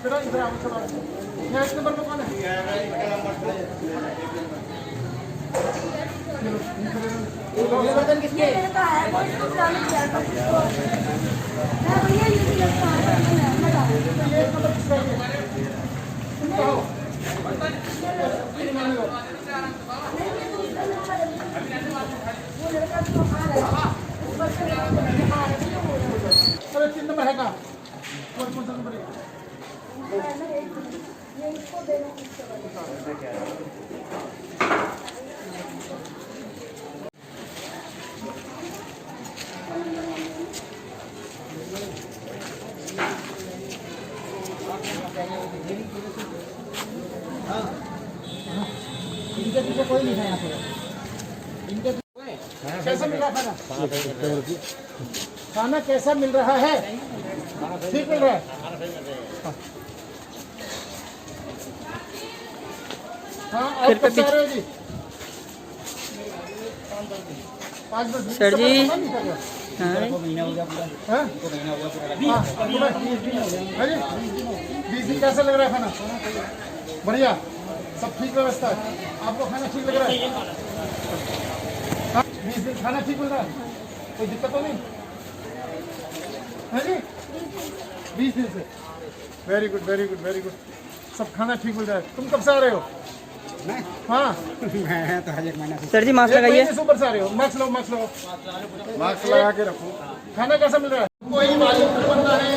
इधर आओ, चलो। यहाँ इस नंबर पे कौन है? ये बर्तन किसके है? ये एक नंबर किसका है? तुम कहो। चलो 3 नंबर है कहाँ? कौन सा नंबर है? इनके पीछे कोई नहीं है यहाँ पे। इनके कैसा मिल रहा खाना? खाना कैसा मिल रहा है? ठीक मिल रहा है? हाँ, आप कब से आ रहे हो जी? 5-10 दिन। सर जी। हाँ? महीना हो गया पूरा। हाँ? महीना हो गया पूरा। हाँ, 20 दिन कैसा लग रहा है खाना? बढ़िया, सब ठीक व्यवस्था है। आपको खाना ठीक लग रहा है? हाँ, 20 दिन खाना ठीक मिल रहा है? कोई दिक्कत तो नहीं है जी? 20 दिन से very good, very good, very good. सब खाना ठीक मिल रहा है। तुम कब से आ रहे हो? मैं हाँ, मैं तो हर एक महीना से। सर जी मास्क 1 लगाइए। महीने से ऊपर से आ रहे हो। मास्क लो, मास्क लो, मास्क लगा के रखो। खाना कैसा मिल रहा है? हमको ही वायु बनना है,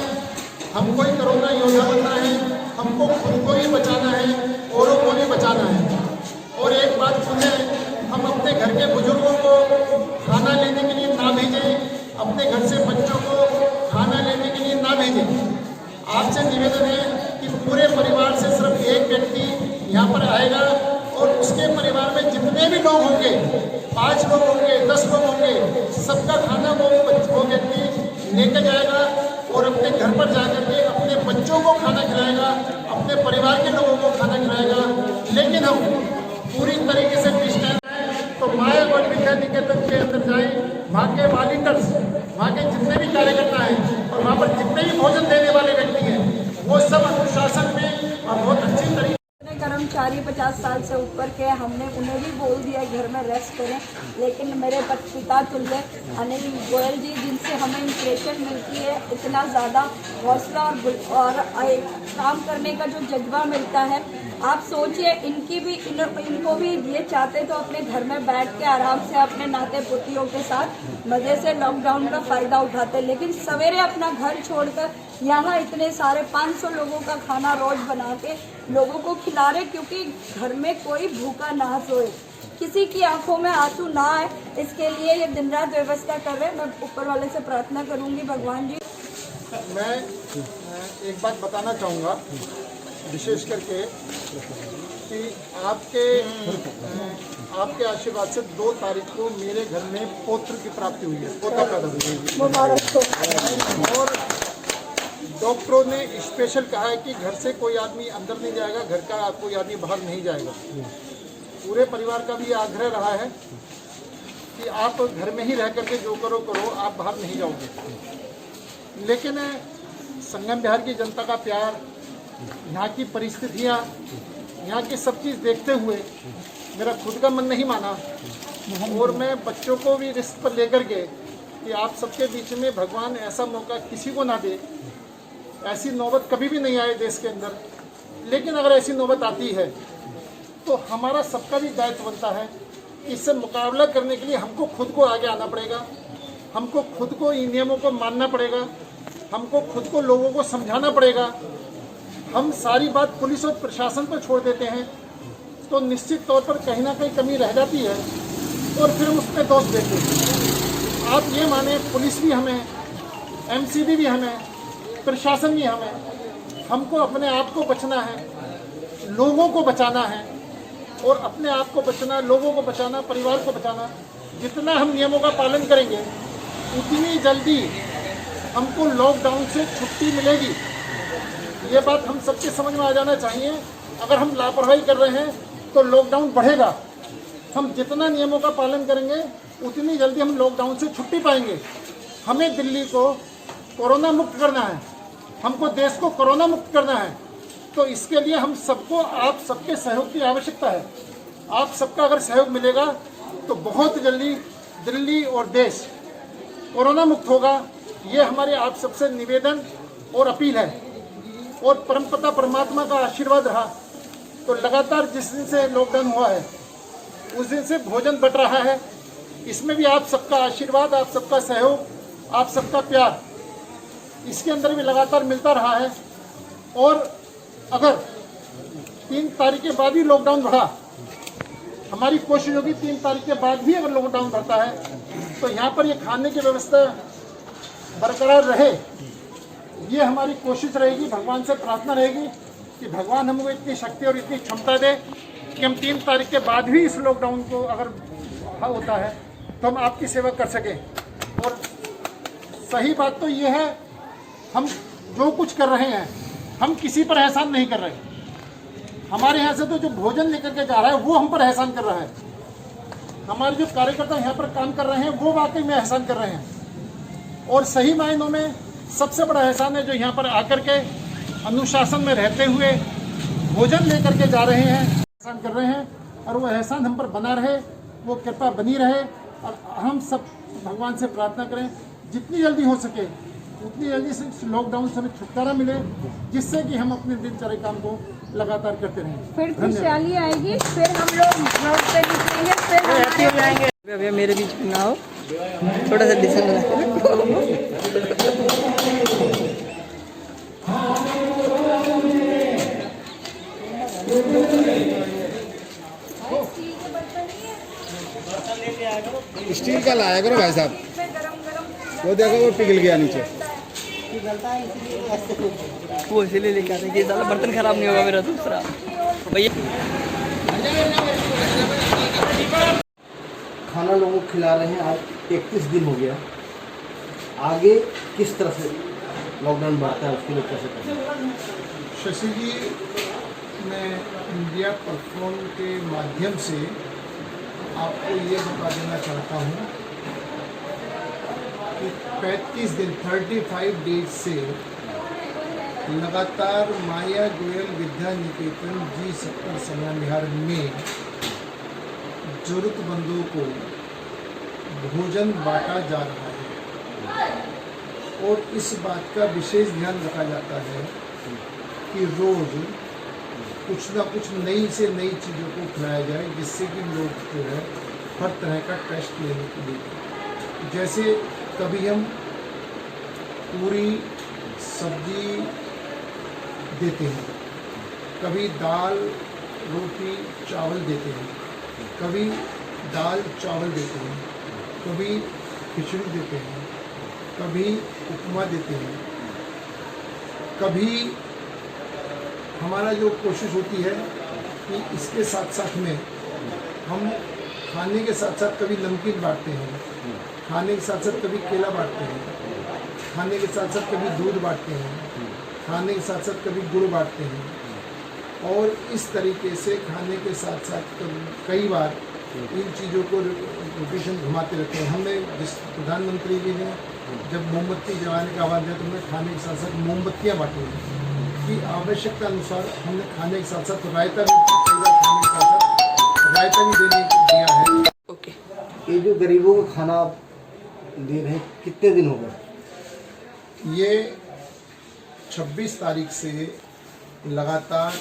हमको ही कोरोना योद्धा बनना है, हमको खुद को ही बचाना है, औरों को भी बचाना है। और एक बात सुने, हम अपने घर के बुजुर्गों को खाना लेने के लिए ना भेजें, अपने घर से बच्चों को खाना लेने के लिए ना भेजें। आपसे निवेदन है कि पूरे परिवार से सिर्फ एक व्यक्ति यहाँ पर आएगा और उसके परिवार में जितने भी लोग होंगे, 5 लोग होंगे, 10 लोग होंगे, सबका खाना वो व्यक्ति लेकर जाएगा और अपने घर पर जाकर के अपने बच्चों को खाना खिलाएगा, अपने परिवार के लोगों को खाना खिलाएगा। लेकिन हम पूरी तरीके से डिस्टेंस हैं, तो माया और विद्या निकेतन के अंदर जाएं, वहाँ के वॉलंटियर्स, वहाँ के जितने भी कार्यकर्ता हैं और वहाँ पर जितने भी भोजन देने वाले व्यक्ति हैं, वो सब अनुशासन में और बहुत अच्छी तरीके कर्मचारी 50 साल से ऊपर के, हमने उन्हें भी बोल दिया घर में रेस्ट करें, लेकिन मेरे पिता तुल्य अनिल गोयल जी, जिनसे हमें इंस्पिरेशन मिलती है, इतना ज़्यादा हौसला और काम करने का जो जज्बा मिलता है, आप सोचिए इनको भी ये चाहते तो अपने घर में बैठ के आराम से अपने नाते पोतियों के साथ मज़े से लॉकडाउन का फ़ायदा उठाते, लेकिन सवेरे अपना घर छोड़कर यहाँ इतने सारे 500 लोगों का खाना रोज बना के लोगों को खिला रहे, क्योंकि घर में कोई भूखा ना सोए, किसी की आंखों में आंसू ना आए, इसके लिए ये दिन रात व्यवस्था कर रहे हैं। मैं ऊपर वाले से प्रार्थना करूंगी भगवान जी। मैं एक बात बताना चाहूँगा विशेष करके कि आपके आशीर्वाद से 2 तारीख को मेरे घर में पौत्र की प्राप्ति हुई है, पोता पैदा हुई है। और डॉक्टरों ने स्पेशल कहा है कि घर से कोई आदमी अंदर नहीं जाएगा, घर का कोई आदमी बाहर नहीं जाएगा। पूरे परिवार का भी आग्रह रहा है कि आप घर में ही रह करके जो करो करो, आप बाहर नहीं जाओगे। लेकिन संगम बिहार की जनता का प्यार, यहाँ की परिस्थितियाँ, यहाँ की सब चीज़ देखते हुए मेरा खुद का मन नहीं माना और मैं बच्चों को भी रिस्क पर लेकर के कि आप सबके बीच में भगवान ऐसा मौका किसी को ना दे, ऐसी नौबत कभी भी नहीं आए देश के अंदर। लेकिन अगर ऐसी नौबत आती है तो हमारा सबका भी दायित्व बनता है, इससे मुकाबला करने के लिए हमको खुद को आगे आना पड़ेगा, हमको खुद को इन नियमों को मानना पड़ेगा, हमको खुद को लोगों को समझाना पड़ेगा। हम सारी बात पुलिस और प्रशासन पर छोड़ देते हैं तो निश्चित तौर पर कहीं ना कहीं कमी रह जाती है और फिर उस पर दोष देते हैं। आप ये माने, पुलिस भी हमें, एमसीडी भी हमें, प्रशासन भी हमें, हमको अपने आप को बचना है, लोगों को बचाना है और अपने आप को बचना, लोगों को बचाना, परिवार को बचाना। जितना हम नियमों का पालन करेंगे उतनी जल्दी हमको लॉकडाउन से छुट्टी मिलेगी। ये बात हम सबके समझ में आ जाना चाहिए। अगर हम लापरवाही कर रहे हैं तो लॉकडाउन बढ़ेगा। हम जितना नियमों का पालन करेंगे उतनी जल्दी हम लॉकडाउन से छुट्टी पाएंगे। हमें दिल्ली को कोरोना मुक्त करना है, हमको देश को कोरोना मुक्त करना है। तो इसके लिए हम सबको आप सबके सहयोग की आवश्यकता है। आप सबका अगर सहयोग मिलेगा तो बहुत जल्दी दिल्ली और देश कोरोना मुक्त होगा। ये हमारे आप सबसे निवेदन और अपील है। और परमपिता परमात्मा का आशीर्वाद रहा तो लगातार जिस दिन से लॉकडाउन हुआ है उस दिन से भोजन बट रहा है। इसमें भी आप सबका आशीर्वाद, आप सबका सहयोग, आप सबका प्यार इसके अंदर भी लगातार मिलता रहा है। और अगर 3 तारीख के बाद भी लॉकडाउन बढ़ा, हमारी कोशिश होगी 3 तारीख के बाद भी अगर लॉकडाउन बढ़ता है तो यहाँ पर ये खाने की व्यवस्था बरकरार रहे, ये हमारी कोशिश रहेगी। भगवान से प्रार्थना रहेगी कि भगवान हमको इतनी शक्ति और इतनी क्षमता दे कि हम 3 तारीख के बाद भी इस लॉकडाउन को अगर होता है तो हम आपकी सेवा कर सकें। और सही बात तो ये है, हम जो कुछ कर रहे हैं हम किसी पर एहसान नहीं कर रहे। हमारे यहाँ से तो जो भोजन लेकर के जा रहा है वो हम पर एहसान कर रहा है। हमारे जो कार्यकर्ता यहाँ पर काम कर रहे हैं वो वाकई में एहसान कर रहे हैं। और सही मायनों में सबसे बड़ा एहसान है जो यहाँ पर आकर के अनुशासन में रहते हुए भोजन लेकर के जा रहे हैं, एहसान कर रहे हैं। और वो एहसान हम पर बना रहे, वो कृपा बनी रहे। और हम सब भगवान से प्रार्थना करें जितनी जल्दी हो सके उतनी जल्दी से इस लॉकडाउन से हमें छुटकारा मिले, जिससे कि हम अपने दिनचर्या काम को लगातार करते रहें। फिर खुशहाली आएगी, फिर हम लोग रोड पे निकलेंगे, फिर हैप्पी हो जाएंगे। अभी मेरे बीच में ना हो, थोड़ा सा डिस्टेंस स्टील का लाया करो भाई साहब, वो देखो वो पिघल गया नीचे। वो इसीलिए लेके आते हैं कि साला बर्तन खराब नहीं होगा मेरा दूसरा भैया। खाना लोगों को खिला रहे हैं, आज 31 दिन हो गया। आगे किस तरह से लॉकडाउन बढ़ता है उसके लिए कैसे करें? शशि जी, मैं इंडिया परफॉर्म के माध्यम से आपको ये बता देना चाहता हूँ कि 35 दिन 35 डेज से लगातार माया गोयल विद्या निकेतन G70 सनानिहार में जरूरतमंदों को भोजन बांटा जा रहा है। और इस बात का विशेष ध्यान रखा जाता है कि रोज कुछ ना कुछ नई से नई चीज़ों को खिलाया जाए, जिससे कि लोग जो है हर तरह का टेस्ट लेने के लिए, जैसे कभी हम पूरी सब्जी देते हैं, कभी दाल रोटी चावल देते हैं, कभी दाल चावल देते हैं, कभी खिचड़ी देते हैं, कभी उपमा देते हैं। कभी हमारा जो कोशिश होती है कि इसके साथ साथ में हम खाने के साथ साथ कभी नमकीन बांटते हैं, खाने के साथ साथ कभी केला बांटते हैं, खाने के साथ साथ कभी दूध बांटते हैं, खाने के साथ साथ कभी गुड़ बांटते हैं। और इस तरीके से खाने के साथ साथ कई बार इन चीज़ों को रोटेशन घुमाते रहते हैं। हमने जिस प्रधानमंत्री जी ने जब मोमबत्ती जलाने का आह्वान दिया तो हमने खाने के साथ साथ मोमबत्तियाँ बांटी कि आवश्यकता अनुसार हमने खाने के साथ साथ रायता भी खाने के साथ साथ रायता भी देने दिया है। ओके, ये जो गरीबों को खाना आप दे रहे हैं कितने दिन हो गए? ये 26 तारीख से लगातार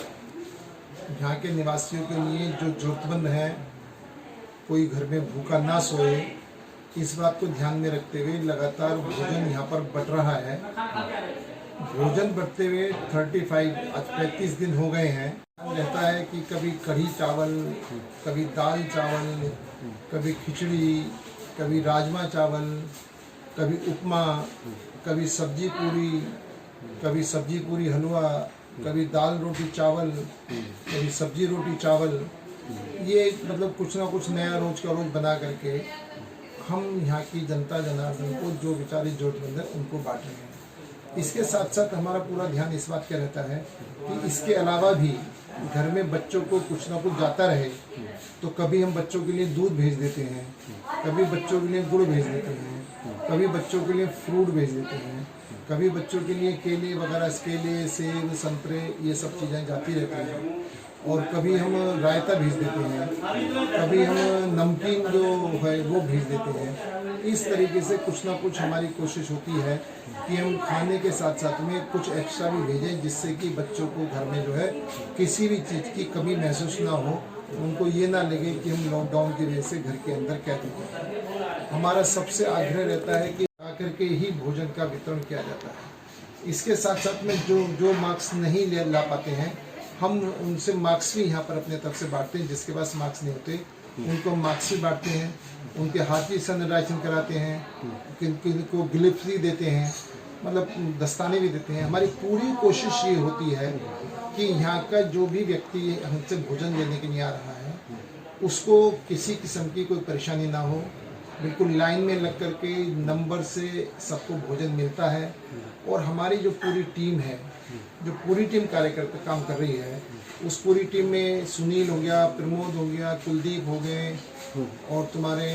यहाँ के निवासियों के लिए जो जरूरतमंद हैं, कोई घर में भूखा ना सोए, इस बात को ध्यान में रखते हुए लगातार भोजन यहाँ पर बट रहा है। भोजन बढ़ते हुए 35 दिन हो गए हैं। रहता है कि कभी कढ़ी चावल, कभी दाल चावल, कभी खिचड़ी, कभी राजमा चावल, कभी उपमा, कभी सब्जी पूरी, कभी सब्जी पूरी हलवा, कभी दाल रोटी चावल, कभी सब्जी रोटी चावल। ये मतलब कुछ ना कुछ नया रोज का रोज बना करके हम यहाँ की जनता जनार्दन को जो बेचारे जरूरतमंद है उनको बांट रहे हैं। इसके साथ साथ हमारा पूरा ध्यान इस बात का रहता है कि इसके अलावा भी घर में बच्चों को कुछ ना कुछ जाता रहे, तो कभी हम बच्चों के लिए दूध भेज देते हैं, कभी बच्चों के लिए गुड़ भेज देते हैं, कभी बच्चों के लिए फ्रूट भेज देते हैं, कभी बच्चों के लिए केले वगैरह, केले, सेब, संतरे, ये सब चीज़ें जाती रहती हैं। और कभी हम रायता भेज देते हैं, कभी हम नमकीन जो है वो भेज देते हैं। इस तरीके से कुछ ना कुछ हमारी कोशिश होती है कि हम खाने के साथ साथ में कुछ एक्स्ट्रा भी भेजें, जिससे कि बच्चों को घर में जो है किसी भी चीज़ की कमी महसूस ना हो, उनको ये ना लगे कि हम लॉकडाउन की वजह से घर के अंदर कैद हैं। हमारा सबसे आग्रह रहता है कि आकर के ही भोजन का वितरण किया जाता है। इसके साथ साथ में जो मार्क्स नहीं ला पाते हैं, हम उनसे मार्क्स भी यहाँ पर अपने तरफ से बांटते हैं। जिसके पास मार्क्स नहीं होते उनको मार्क्स भी बांटते हैं, उनके हाथ की सैनिटाइजेशन कराते हैं, किनको ग्लिप्स भी देते हैं, मतलब दस्ताने भी देते हैं। हमारी पूरी कोशिश ये होती है कि यहाँ का जो भी व्यक्ति हमसे भोजन लेने के लिए आ रहा है, उसको किसी किस्म की कोई परेशानी ना हो। बिल्कुल लाइन में लग कर के नंबर से सबको भोजन मिलता है। और हमारी जो पूरी टीम है, जो पूरी टीम कार्यकर्ता काम कर रही है, उस पूरी टीम में सुनील हो गया, प्रमोद हो गया, कुलदीप हो गए, और तुम्हारे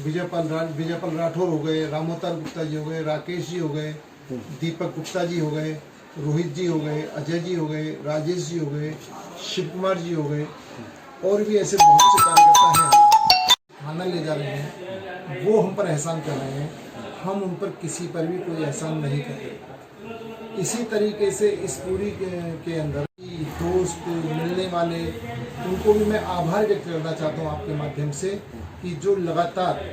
विजयपाल राठौर हो गए, रामोतार गुप्ता जी हो गए, राकेश जी हो गए, दीपक गुप्ता जी हो गए, रोहित जी हो गए, अजय जी हो गए, राजेश जी हो गए, शिव कुमार जी हो गए, और भी ऐसे बहुत से कार्यकर्ता हैं खाना ले जा रहे हैं। वो हम पर एहसान कर रहे हैं, हम उन पर किसी पर भी कोई एहसान नहीं कर रहे। इसी तरीके से इस पूरी के अंदर दोस्त मिलने वाले, उनको भी मैं आभार व्यक्त करना चाहता हूँ आपके माध्यम से, कि जो लगातार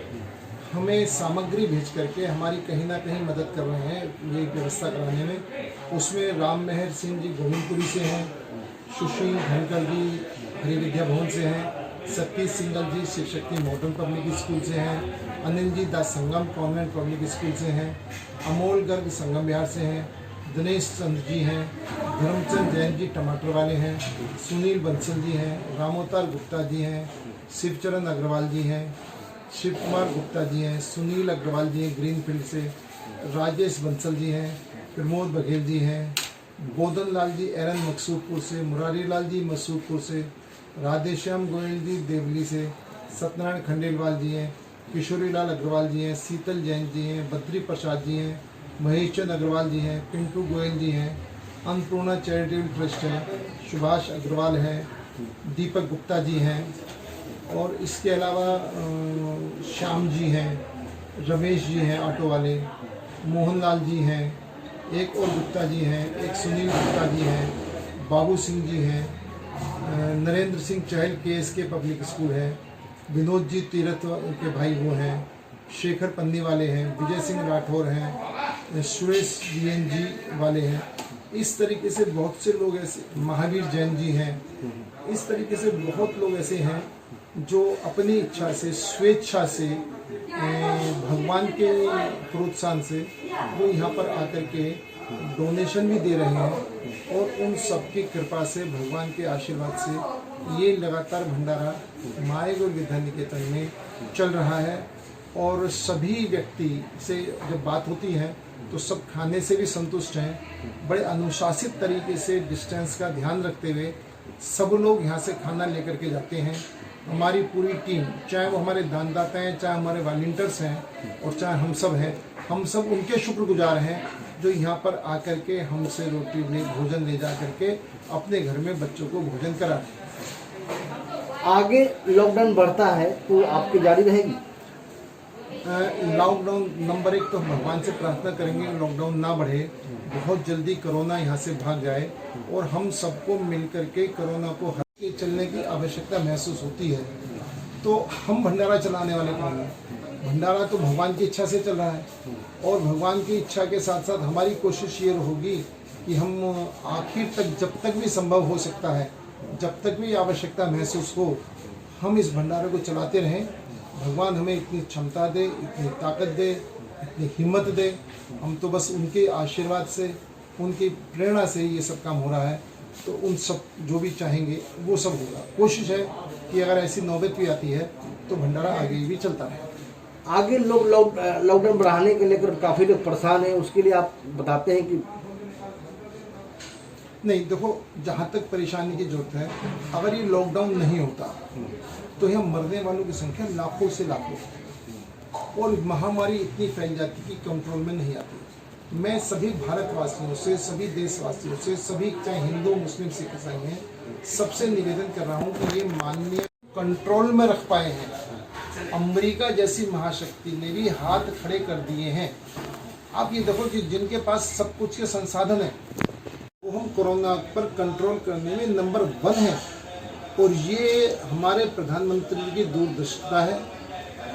हमें सामग्री भेज करके हमारी कहीं ना कहीं मदद कर रहे हैं ये व्यवस्था कराने में। उसमें राम मेहर सिंह जी गोविंदपुरी से हैं, सुशील धनकर जी हरि विद्या भवन से हैं, सतीश सिंगल जी Shiv Shakti modern public school से हैं, अनिल जी दास संगम कॉन्वेंट पब्लिक स्कूल से हैं, अमोल गर्ग संगम बिहार से हैं, दिनेश चंद्र जी हैं, धर्मचंद जैन जी टमाटर वाले हैं, सुनील बंसल जी हैं, रामोतार गुप्ता जी हैं, शिवचरण अग्रवाल जी हैं, शिव कुमार गुप्ता जी हैं, सुनील अग्रवाल जी हैं ग्रीनफील्ड से, राजेश बंसल जी हैं, प्रमोद बघेल जी हैं, गोदन लाल जी एरन मकसूदपुर से, मुरारी लाल जी मसूदपुर से, राधेश्याम गोयल जी देवली से, सत्यनारायण खंडेलवाल जी हैं, किशोरी लाल अग्रवाल जी हैं, शीतल जैन जी हैं, बद्री प्रसाद जी हैं, महेश चंद अग्रवाल जी हैं, पिंटू गोयल जी हैं, अन्नपूर्णा चैरिटेबल ट्रस्ट है, सुभाष अग्रवाल हैं, दीपक गुप्ता जी हैं, और इसके अलावा श्याम जी हैं, रमेश जी हैं ऑटो वाले, मोहनलाल जी हैं, एक और गुप्ता जी हैं, एक सुनील गुप्ता जी हैं, बाबू सिंह जी हैं, Narendra Singh Chahal KSK public school है, विनोद जी तीरथ के भाई वो हैं, शेखर पन्नी वाले हैं, विजय सिंह राठौर हैं, सुरेश DN जी वाले हैं। इस तरीके से बहुत से लोग ऐसे, महावीर जैन जी हैं, इस तरीके से बहुत लोग ऐसे हैं जो अपनी इच्छा से, स्वेच्छा से, भगवान के प्रोत्साहन से वो यहाँ पर आकर के डोनेशन भी दे रहे हैं। और उन सबकी कृपा से, भगवान के आशीर्वाद से ये लगातार भंडारा मायगुर विद्या निकेतन में चल रहा है। और सभी व्यक्ति से जब बात होती है तो सब खाने से भी संतुष्ट हैं। बड़े अनुशासित तरीके से डिस्टेंस का ध्यान रखते हुए सब लोग यहाँ से खाना लेकर के जाते हैं। हमारी पूरी टीम, चाहे वो हमारे दानदाता हैं, चाहे हमारे वॉलंटियर्स हैं, और चाहे हम सब हैं, हम सब उनके शुक्रगुजार हैं जो यहाँ पर आकर के हमसे भोजन ले जा करके अपने घर में बच्चों को भोजन कराते हैं। आगे लॉकडाउन बढ़ता है तो आपकी जारी रहेगी? लॉकडाउन नंबर 1 तो भगवान से प्रार्थना करेंगे लॉकडाउन ना बढ़े, बहुत जल्दी कोरोना यहाँ से भाग जाए और हम सबको मिल करके कोरोना को हरा के चलने की आवश्यकता महसूस होती है। तो हम भंडारा चलाने वाले कौन हैं? भंडारा तो भगवान की इच्छा से चल रहा है, और भगवान की इच्छा के साथ साथ हमारी कोशिश ये होगी कि हम आखिर तक, जब तक भी संभव हो सकता है, जब तक भी आवश्यकता महसूस हो, हम इस भंडारे को चलाते रहें। भगवान हमें इतनी क्षमता दे, इतनी ताकत दे, इतनी हिम्मत दे। हम तो बस उनके आशीर्वाद से, उनकी प्रेरणा से ये सब काम हो रहा है। तो उन सब जो भी चाहेंगे वो सब होगा। कोशिश है कि अगर ऐसी नौबत भी आती है तो भंडारा आगे भी चलता रहे। आगे लोग लॉकडाउन बढ़ाने के लेकर काफ़ी लोग परेशान हैं, उसके लिए आप बताते हैं कि? नहीं, देखो, जहाँ तक परेशानी की जरूरत है, अगर ये लॉकडाउन नहीं होता तो यहाँ मरने वालों की संख्या लाखों से लाखों। और महामारी इतनी फैल जाती कि कंट्रोल में नहीं आती। मैं सभी भारतवासियों से, सभी देशवासियों से, सभी चाहे हिंदू मुस्लिम सिख ईसाई हैं, सबसे निवेदन कर रहा हूँ कि ये माननीय कंट्रोल में रख पाए हैं। अमेरिका जैसी महाशक्ति ने भी हाथ खड़े कर दिए हैं। आप ये देखो कि जिनके पास सब कुछ के संसाधन हैं, वो हम कोरोना पर कंट्रोल करने में नंबर 1 है। और ये हमारे प्रधानमंत्री की दूरदर्शिता है,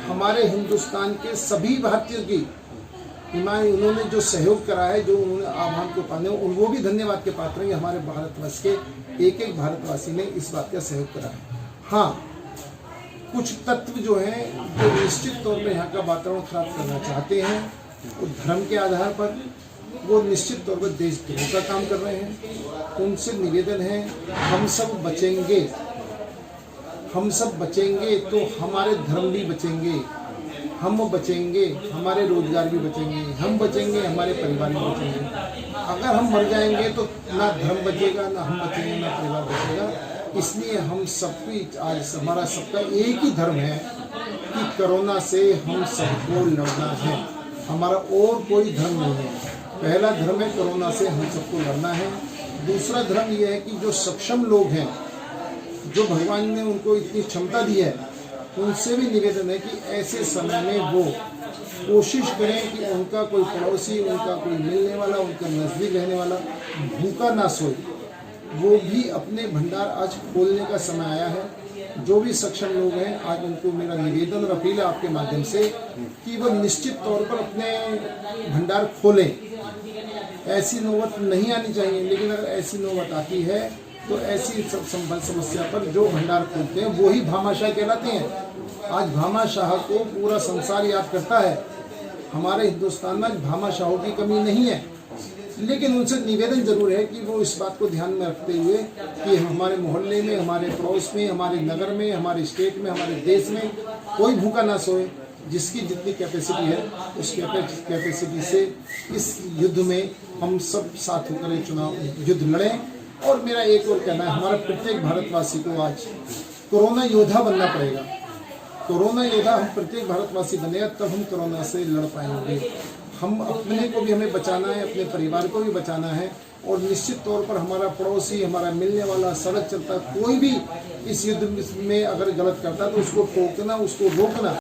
हमारे हिंदुस्तान के सभी भारतीयों की उन्होंने जो सहयोग करा है, जो उन्होंने आह्वान को पाने, वो भी धन्यवाद के पात्र हैं। हमारे भारतवर्ष के एक एक भारतवासी ने इस बात का सहयोग करा है। हाँ, कुछ तत्व जो हैं जो निश्चित तौर पर यहाँ का वातावरण खराब करना चाहते हैं, वो धर्म के आधार पर वो निश्चित तौर पर देशद्रोह का काम कर रहे हैं। उनसे निवेदन है, हम सब बचेंगे, हम सब बचेंगे तो हमारे धर्म भी बचेंगे, हम बचेंगे हमारे रोजगार भी बचेंगे, हम बचेंगे हमारे परिवार भी बचेंगे। अगर हम मर जाएंगे तो ना धर्म बचेगा, ना हम बचेंगे, ना परिवार बचेगा। इसलिए हम सबकी आज हमारा सबका एक ही धर्म है कि कोरोना से हम सबको लड़ना है। हमारा और कोई धर्म नहीं है। पहला धर्म है कोरोना से हम सबको लड़ना है। दूसरा धर्म यह है कि जो सक्षम लोग हैं, जो भगवान ने उनको इतनी क्षमता दी है, उनसे भी निवेदन है कि ऐसे समय में वो कोशिश करें कि उनका कोई पड़ोसी, उनका कोई मिलने वाला, उनका नज़दीक रहने वाला भूखा ना सोए। वो भी अपने भंडार आज खोलने का समय आया है। जो भी सक्षम लोग हैं, आज उनको मेरा निवेदन और अपील है आपके माध्यम से कि वो निश्चित तौर पर अपने भंडार खोलें। ऐसी नौबत नहीं आनी चाहिए, लेकिन अगर ऐसी नौबत आती है तो ऐसी समस्या पर जो भंडार खोलते हैं वो ही भामाशाह कहलाते हैं। आज भामाशाह को पूरा संसार याद करता है। हमारे हिंदुस्तान में भामाशाहों की कमी नहीं है, लेकिन उनसे निवेदन जरूर है कि वो इस बात को ध्यान में रखते हुए कि हमारे मोहल्ले में, हमारे पड़ोस में, हमारे नगर में, हमारे स्टेट में, हमारे देश में कोई भूखा ना सोए। जिसकी जितनी कैपेसिटी है उस कैपेसिटी से इस युद्ध में हम सब साथ होकर एक चुनाव युद्ध लड़ें। और मेरा एक और कहना है, हमारा प्रत्येक भारतवासी को आज कोरोना योद्धा बनना पड़ेगा। कोरोना योद्धा हम प्रत्येक भारतवासी बनेगा, तब हम कोरोना से लड़ पाएंगे। हम अपने को भी हमें बचाना है, अपने परिवार को भी बचाना है। और निश्चित तौर पर हमारा पड़ोसी, हमारा मिलने वाला, सड़क चलता कोई भी इस युद्ध में अगर गलत करता है तो उसको टोकना, उसको रोकना।